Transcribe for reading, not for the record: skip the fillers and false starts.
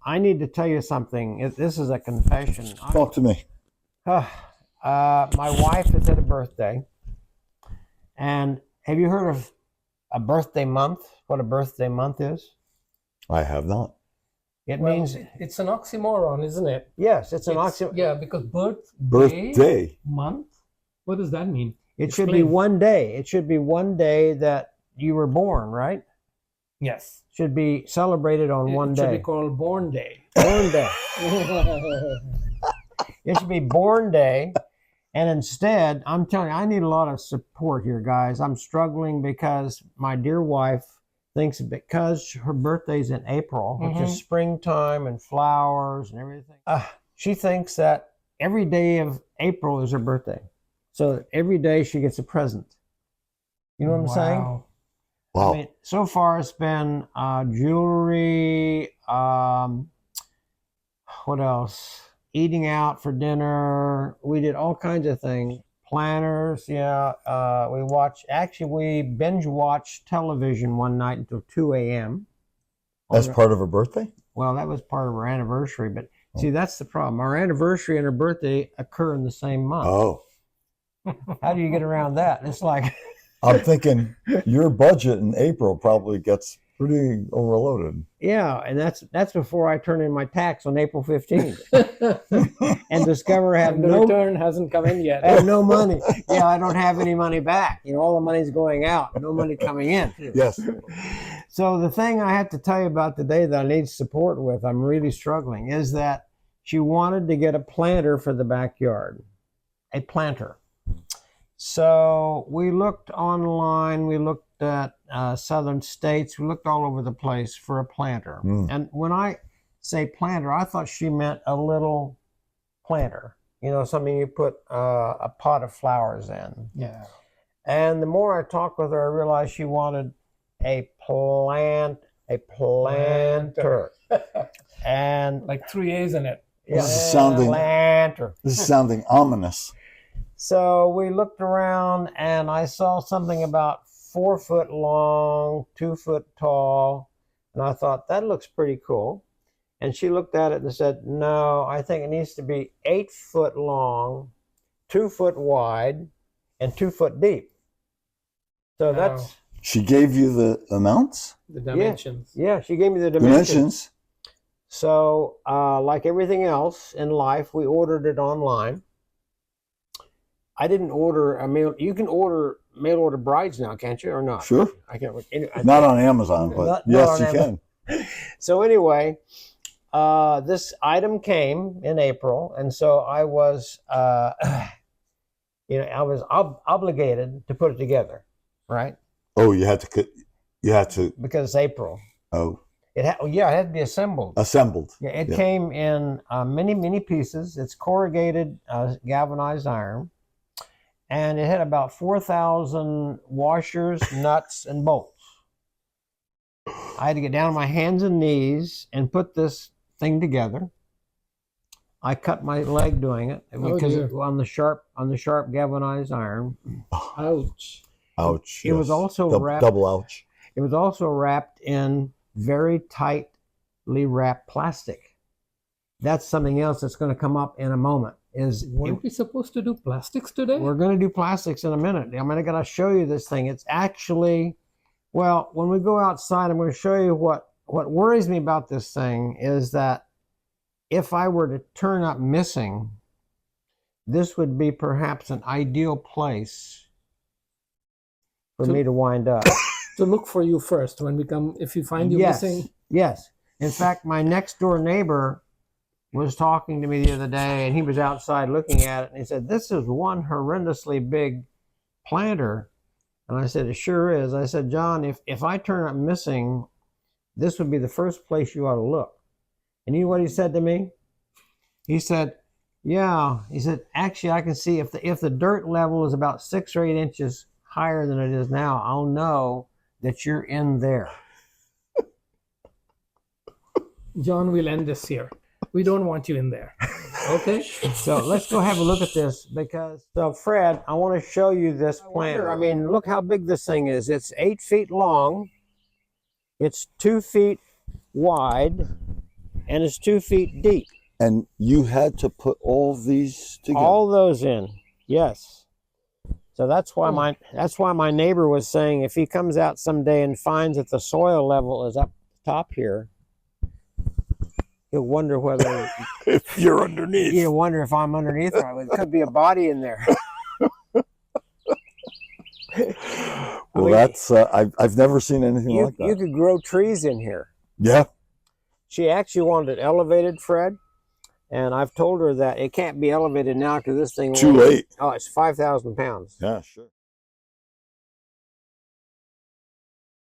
I need to tell you something. This is a confession. Talk to me. My wife has had a birthday, and have you heard of a birthday month? What a birthday month is? I have not. It Well, means it's an oxymoron, isn't it? yes, it's an oxymoron. Yeah, because Birthday. month. What does that mean? It should be Explain. one day. It should be one day that you were born, right? Yes. Should be celebrated on one It should day. be called Born Day. Born day. It should be born day. And instead, I'm telling you, I need a lot of support here, guys. I'm struggling because my dear wife thinks because her birthday's in April, which is springtime and flowers and everything, she thinks that every day of April is her birthday. So every day she gets a present. You know what I'm saying? Wow. Wow. I mean, so far it's been jewelry, what else? Eating out for dinner. We did all kinds of things. Planners, yeah. We binge watched television one night until 2 a.m. That's part of her birthday? Well, that was part of her anniversary, but see, that's the problem. Our anniversary and her birthday occur in the same month. Oh. How do you get around that? It's like I'm thinking your budget in April probably gets pretty overloaded. yeah, and that's before I turn in my tax on April 15th and discover I have And the no return hasn't come in yet. I have no money. Yeah, I don't have any money back. You know, all the money's going out, no money coming in. Yes. So the thing I have to tell you about today that I need support with, I'm really struggling, is that she wanted to get a planter for the backyard, a planter. So we looked online, we looked at southern states, we looked all over the place for a planter. And when I say planter, I thought she meant a little planter. You know, something you put a pot of flowers in. Yeah. And the more I talked with her, I realized she wanted a planter. And Like 3 A's in it. yeah, This is sounding- planter. This is sounding ominous. So we looked around and I saw something about 4 foot long, 2 foot tall. And I thought, that looks pretty cool. And she looked at it and said, no, I think it needs to be 8 foot long, 2 foot wide, and 2 foot deep. So Wow. that's, She gave you the amounts? The dimensions. yeah, she gave me the dimensions. Dimensions? So like everything else in life, we ordered it online. I didn't order a mail. You can order mail order brides now, can't you, or not? Sure. I can't. Not on Amazon, but Not yes, on you Amazon. can. So anyway, this item came in April, and so I was, I was obligated to put it together, right? Oh, you had to, Because it's April. oh, It had to be assembled. assembled. Yeah, it Yeah. came in many pieces. It's corrugated galvanized iron, and it had about 4,000 washers, nuts, and bolts. I had to get down on my hands and knees and put this thing together. I cut my leg doing it because dear. it was on the sharp galvanized iron. Ouch. Ouch. It was yes. also wrapped. Double ouch. It was also wrapped in very tightly wrapped plastic. That's something else that's going to come up in a moment. Weren't we supposed to do plastics today? We're going to do plastics in a minute. I'm going to show you this thing. It's actually, well, when we go outside, I'm going to show you what worries me about this thing is that if I were to turn up missing, this would be perhaps an ideal place for me to wind up. To look for you first when we come. If you find you missing, Yes. In fact, my next door neighbor was talking to me the other day, and he was outside looking at it, and he said, this is one horrendously big planter. And I said, it sure is. I said, John, if I turn up missing, this would be the first place you ought to look. And you know what he said to me? He said, yeah. He said, actually, I can see if the dirt level is about 6 or 8 inches higher than it is now, I'll know that you're in there. John, we'll end this here. We don't want you in there. Okay? So let's go have a look at this so Fred, I want to show you this planter. I mean, look how big this thing is. It's 8 feet long. It's 2 feet wide, and it's 2 feet deep. And you had to put all these together. All those in, yes. So that's why my neighbor was saying if he comes out someday and finds that the soil level is up top here, he'll wonder whether if you're underneath. he'll wonder if I'm underneath or it could be a body in there. Well, mean, that's I've never seen anything like that. You could grow trees in here. Yeah. She actually wanted it elevated, Fred, and I've told her that it can't be elevated now because this thing Too late. Oh, it's 5,000 pounds. Yeah, sure.